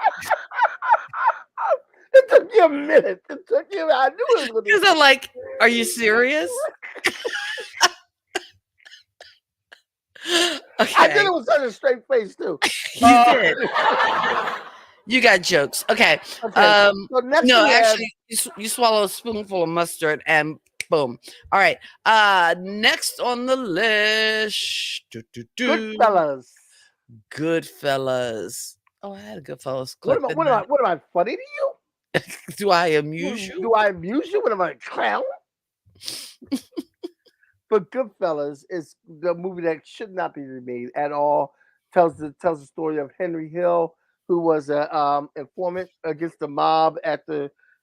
It took you a minute. It took you. I knew it was going to. Because I'm like, are you serious? I did Okay, it with such a straight face too. you did. You got jokes. Okay. Okay. So next No, we have actually, you swallow a spoonful of mustard and boom. All right. Next on the list, Goodfellas. Goodfellas. Oh, I had a Goodfellas What clip in am I? What am I funny to you? Do I amuse you? Do I amuse you? What am I, a clown? But Goodfellas is the movie that should not be remade at all. Tells the story of Henry Hill, who was a informant against the mob.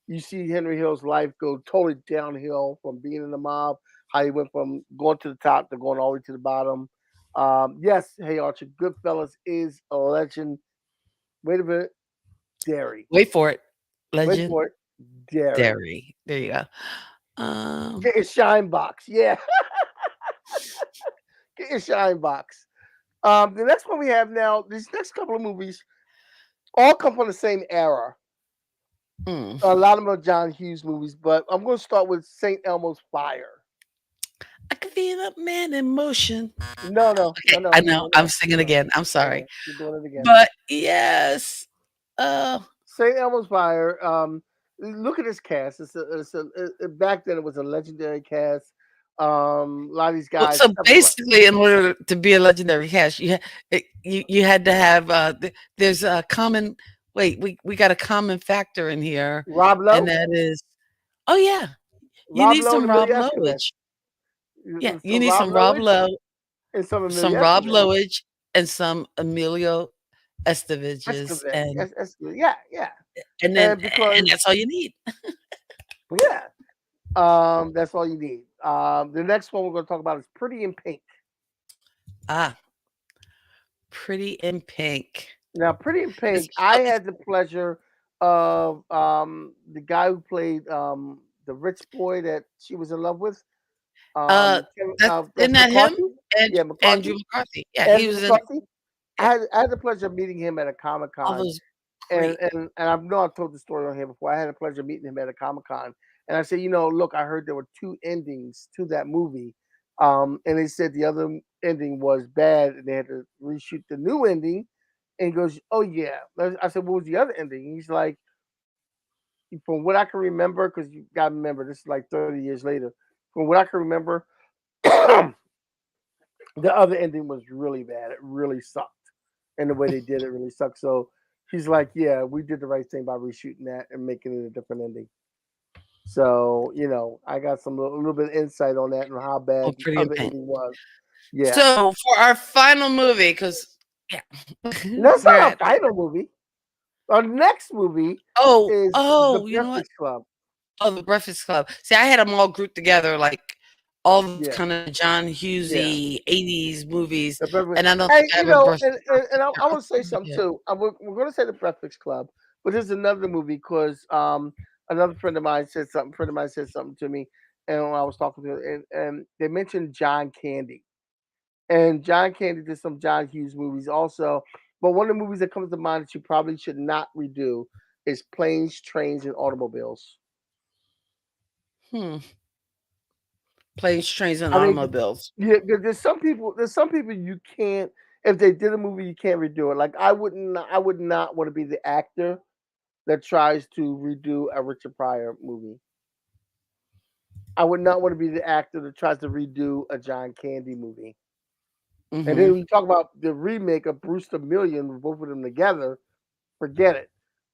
You see Henry Hill's life go totally downhill from being in the mob. How he went from going to the top to going all the way to the bottom. Yes, hey Archer, Goodfellas is a legend. Wait a minute, Dairy. Wait for it. Wait Legend for it, Dairy. Dairy. There you go. Get your shine box, yeah. Get your shine box. The next one we have now, these next couple of movies, all come from the same era. mm. A lot of them are John Hughes movies, but I'm going to start with St. Elmo's Fire. I can feel that man in motion. No, Okay, I know. I'm singing again. I'm sorry. You're doing it again. But yes. St. Elmo's Fire. Look at this cast. Back then it was a legendary cast. A lot of these guys. So basically, in order to be a legendary cast, you had to have. There's a common. Wait, we got a common factor in here, Rob Lowe, and that is, oh yeah, you need some Rob Lowage. Yeah, you need some Rob Lowe, and some Rob Lowage, and some Emilio Estevages, and yeah, and that's all you need. Yeah. That's all you need. The next one we're going to talk about is Pretty in Pink. Pretty in Pink. Now, Pretty in Pink, I had the pleasure of the guy who played the rich boy that she was in love with. Uh, That's isn't that him? McCarthy. And Yeah, Andrew McCarthy. McCarthy. Yeah, he Andrew was in McCarthy. yeah, I had the pleasure of meeting him at a Comic all Con, those and great. I know I've told the story on here before. I had the pleasure of meeting him at a Comic Con, and I said, look, I heard there were two endings to that movie, and they said the other ending was bad, and they had to reshoot the new ending. And he goes, "Oh yeah." I said, "What was the other ending?" And he's like, "From what I can remember, because you got to remember, this is like 30 years later. From what I can remember, the other ending was really bad. It really sucked, and the way they did it really sucked." So he's like, "Yeah, we did the right thing by reshooting that and making it a different ending." So I got a little bit of insight on that and how Oh, bad the Pretty in other Pink. ending was. Yeah, So for our final movie, because yeah, that's we're not our at final movie. Our next movie is The you know what? Breakfast Club. Oh, The Breakfast Club. See, I had them all grouped together, like all those Yeah, kind of John yeah. Hughesy 80s movies, The Breakfast. and I don't Hey, think I ever brushed and I, their I other want to say ones something yet. too. We're going to say The Breakfast Club, but there's another movie because another friend of mine said something. Friend of mine said something to me, and when I was talking to her, and they mentioned John Candy, and John Candy did some John Hughes movies also. But one of the movies that comes to mind that you probably should not redo is Planes, Trains, and Automobiles. Hmm. Planes, Trains, and I mean, Automobiles. yeah, there's some people. There's some people you can't. If they did a movie, you can't redo it. Like I wouldn't. I would not want to be the actor that tries to redo a Richard Pryor movie. I would not want to be the actor that tries to redo a John Candy movie. And then Hmm. when you talk about the remake of Brewster Million, with both of them together, forget it.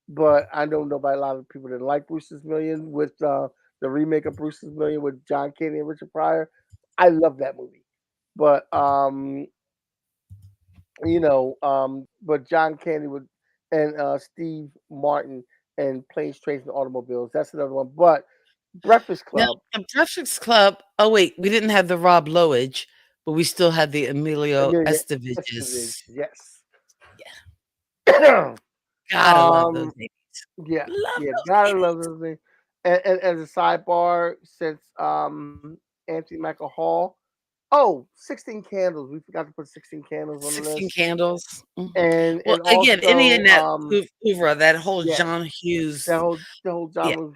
But I know nobody. A lot of people didn't like Brewster's Million with the remake of Brewster's Million with John Candy and Richard Pryor. I love that movie, but but John Candy would and Steve Martin and Planes, Trains, and Automobiles. That's another one. But Breakfast Now, Club, The Breakfast Club. Oh wait, we didn't have the Rob Lowage, but we still had the Emilio Amelia Estevez, Estevages. yes. Yeah, gotta love those um, names. yeah, Love yeah, those gotta love babies. those things. And as a sidebar, since Anthony Michael Hall, 16 Candles. We forgot to put 16 Candles on the 16 list, Candles. and Well, again, any also in that oeuvre, that whole yeah, John Hughes, the whole yeah, genre,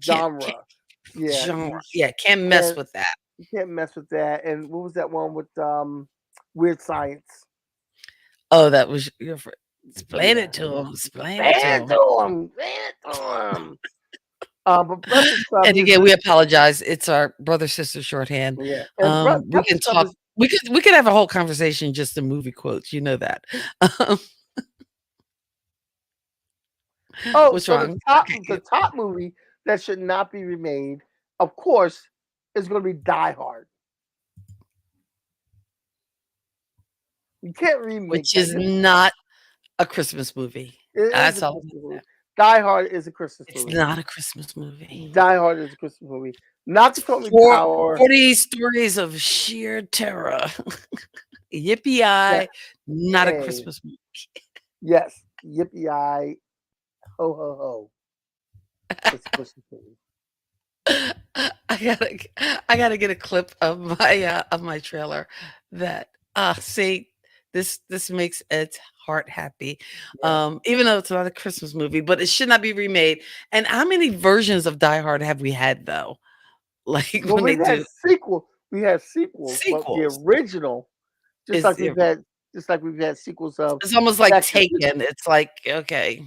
can't genre. Yeah, genre, yeah, can't mess can't with that. you can't mess with that. And what was that one with Weird Science? Oh, that was your friend. Explain Yeah, it to him. Explain it to fan him. to him, fan to him. But Breakfast Club And is again, we apologize. It's our brother sister shorthand. yeah, and We can Breakfast Club talk. is We could have a whole conversation just in movie quotes. You know that. Um, what's so the wrong? top Okay, the good. top movie that should not be remade, of course, is going to be Die Hard. You can't remake Which that. is not a Christmas movie. It is That's a all. Christmas movie. Die Hard is a Christmas It's movie. not a Christmas movie. Die Hard is a Christmas movie. Not the Tony For Power. 40 stories of sheer terror. That Yippee-yi, not a hey, Christmas movie. yes, yippee I ho ho ho. It's a Christmas movie. I gotta get a clip of my trailer that see this makes Ed's heart happy. Yeah. Even though it's not a Christmas movie, but it should not be remade. And how many versions of Die Hard have we had though? Like Well, when they we've had do sequel. We have sequels, but the sequels. original, just Is like we've had, just like we've had sequels of it's almost like Back to the Future. Taken. It's like, okay,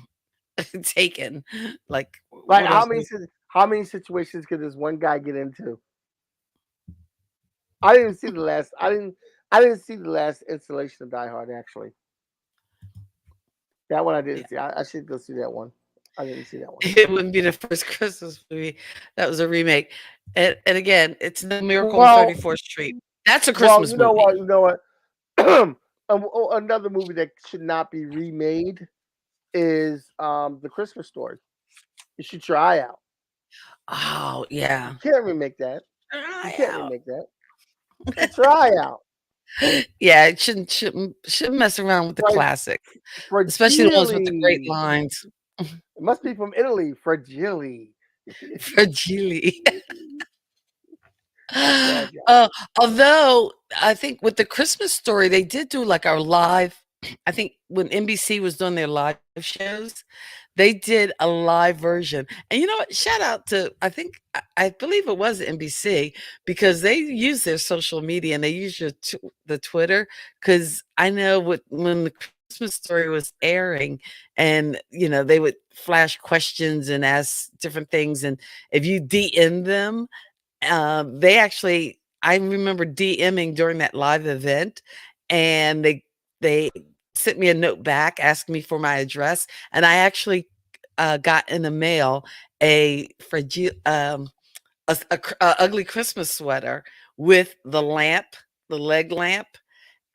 Taken. Like Like what else? how many situations could this one guy get into? I didn't see the last. I didn't see the last installation of Die Hard actually. That one I Yeah. didn't see. I should go see that one. I didn't see that one. It wouldn't be the first Christmas movie that was a remake. And again, it's No Miracle on Well, 34th Street. That's a well, Christmas you know movie. what? You know what? Another movie that should not be remade is The Christmas Story. You should try out. Oh, You yeah. can't remake that. You Try can't out. remake that. Try out. Yeah, it shouldn't mess around with the Like classic, especially the ones with the great Fragile. lines. It must be from Italy. Fragile. Fragile. That's bad, y'all. Although I think with the Christmas Story, they did do like our live. I think when NBC was doing their live shows, they did a live version. And you know what? Shout out to I believe it was NBC because they use their social media and they use the Twitter. Because I know when the Christmas Story was airing, and they would flash questions and ask different things, and if you DM them, I remember DMing during that live event, and they sent me a note back asking me for my address, and I actually got in the mail a fragile, a ugly Christmas sweater with the leg lamp,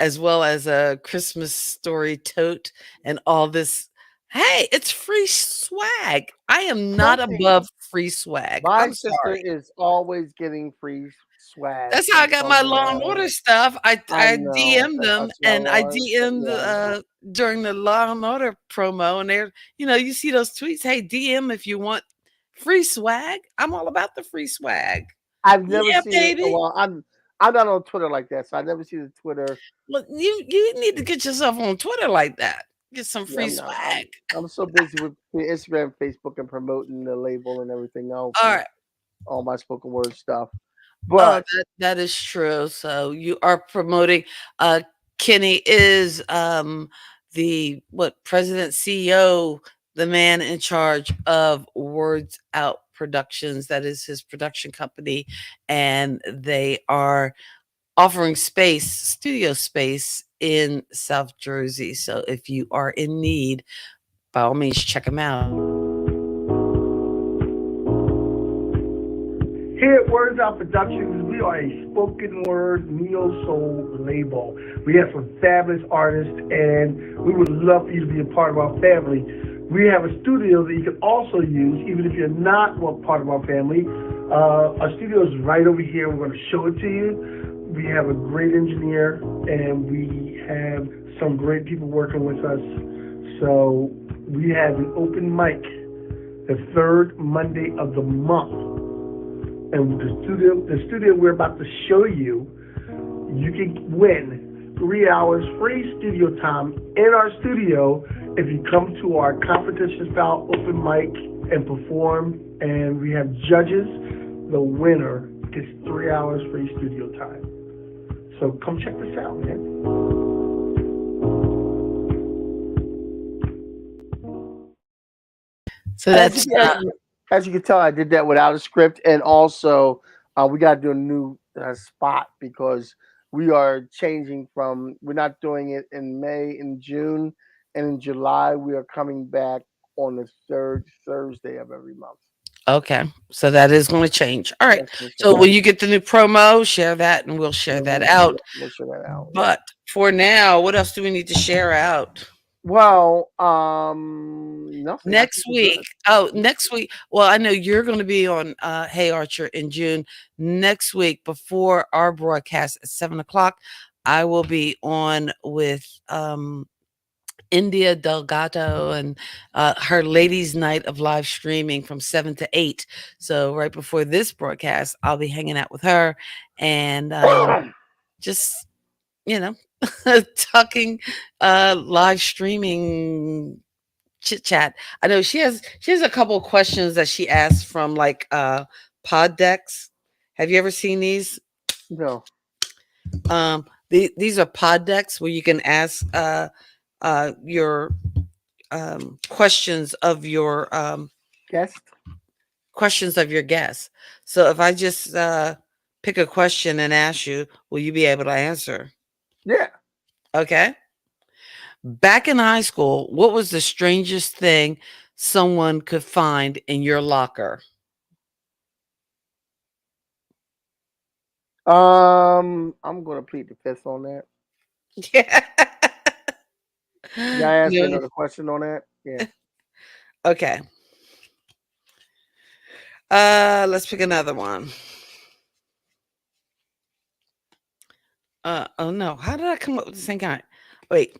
as well as a Christmas Story tote and all this. Hey, it's free swag. I am not Something. above free swag. My I'm sister sorry. is always getting free swag That's how I from got my Law and somewhere. Order stuff. I I know DM'd that them, us and young I ones. DM'd Yeah. during the Law and Order promo, and you see those tweets. Hey, DM if you want free swag. I'm all about the free swag. I've never Yeah, seen it. baby. Well, I'm not on Twitter like that, so I never see the Twitter. Well, you need to get yourself on Twitter like that. Get some Yeah, free swag. I'm so busy with Instagram, Facebook, and promoting the label and everything else, All and right. all my spoken word stuff. Oh, But that is true. So you are promoting. Kenny is the president, CEO, the man in charge of Words Out Productions. That is his production company, and they are offering studio space in South Jersey. So if you are in need, by all means, check them out. Here at Words Out Productions, we are a spoken word neo soul label. We have some fabulous artists, and we would love for you to be a part of our family. We have a studio that you can also use, even if you're not part of our family. Our studio is right over here. We're going to show it to you. We have a great engineer, and we have some great people working with us. So we have an open mic the third Monday of the month. And the studio we're about to show you, you can win 3 hours free studio time in our studio if you come to our competition-style open mic and perform. And we have judges. The winner gets 3 hours free studio time. So come check this out, man. So that's as you can tell, I did that without a script, and also we got to do a new spot because we are changing from. We're not doing it in May and June, and in July we are coming back on the third Thursday of every month. Okay, so that is going to change. All right. Yes, So when you get the new promo, share that, and we'll share that out. We'll share that out. But for now, what else do we need to share out? Well, nothing. Next week. Oh, next week. Well, I know you're going to be on Hey Archer in June. Next week, before our broadcast at 7:00, I will be on with India Delgado and her ladies' night of live streaming from 7 to 8. So right before this broadcast, I'll be hanging out with her and just talking live streaming chit chat. I know she has a couple of questions that she asked from like pod decks. Have you ever seen these? No. These are pod decks where you can ask your questions of your guest. So if I just pick a question and ask you, will you be able to answer? Yeah. Okay. Back in high school, what was the strangest thing someone could find in your locker? I'm gonna plead the fifth on that. Yeah. Can I ask you another question on that? Yeah. Okay. Let's pick another one. Oh no, how did I come up with the same kind? Wait,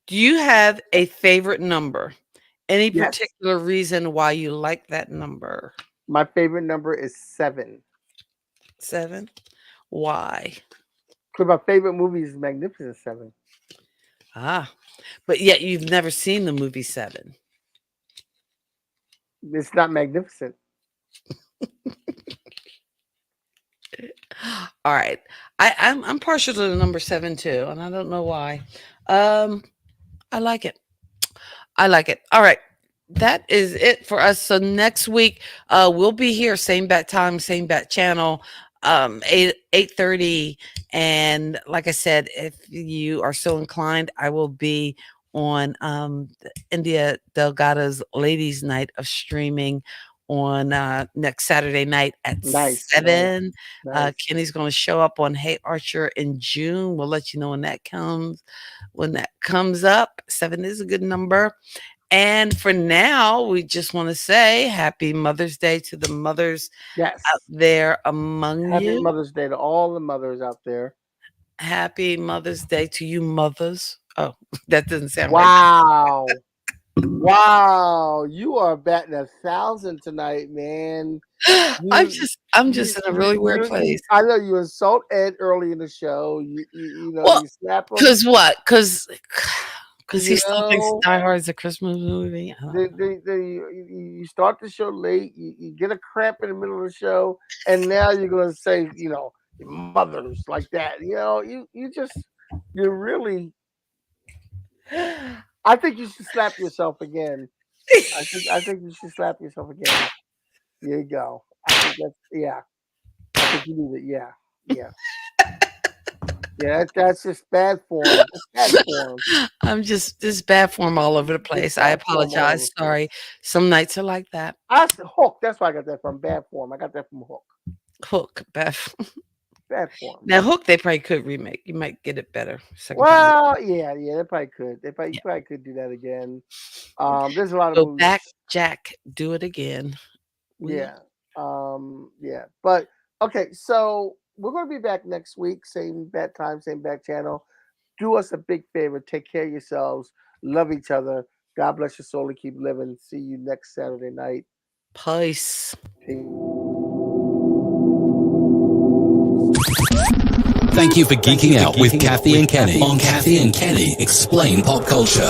do you have a favorite number? Any Yes. particular reason why you like that number? My favorite number is 7. 7? Why? Because my favorite movie is Magnificent Seven. But yet you've never seen the movie 7. It's not magnificent. All right. I'm partial to the number 7 too, and I don't know why. I like it. I like it. All right. That is it for us. So next week, we'll be here, same bat time, same bat channel, 8:30. And like I said, if you are so inclined, I will be on India Delgado's Ladies' Night of Streaming on next Saturday night at 7. Nice. Kenny's going to show up on Hey Archer in June. We'll let you know when that comes. When that comes up, 7 is a good number. And for now, we just want to say Happy Mother's Day to the mothers out there among you. Happy Mother's Day to all the mothers out there. Happy Mother's Day to you mothers. Oh, that doesn't sound right. Wow, you are batting 1,000 tonight, man. I'm just in a really weird place. I know you insult Ed early in the show. You slap him. Because what? Because he still thinks Die Hard is a Christmas movie. You start the show late. You get a cramp in the middle of the show, and now you're going to say, mothers like that. You really. I think you should slap yourself again. I think you should slap yourself again. There you go. I think I think you need it. Yeah. Yeah, that's just bad form. Bad form. I'm just bad form all over the place. I apologize. Sorry. Some nights are like that. Hook. That's why I got that from. Bad form. I got that from Hook. Hook. Bad form. Now Hook, they probably could remake. You might get it better. Well, yeah, they probably could. You probably could do that again. There's a lot of Go movies. back, Jack. Do it again. Yeah. Yeah. But okay, so we're going to be back next week. Same bat time, same bat channel. Do us a big favor. Take care of yourselves. Love each other. God bless your soul and keep living. See you next Saturday night. Peace. Thank you for geeking out with Kathy and Kenny on Kathy and Kenny Explain Pop Culture.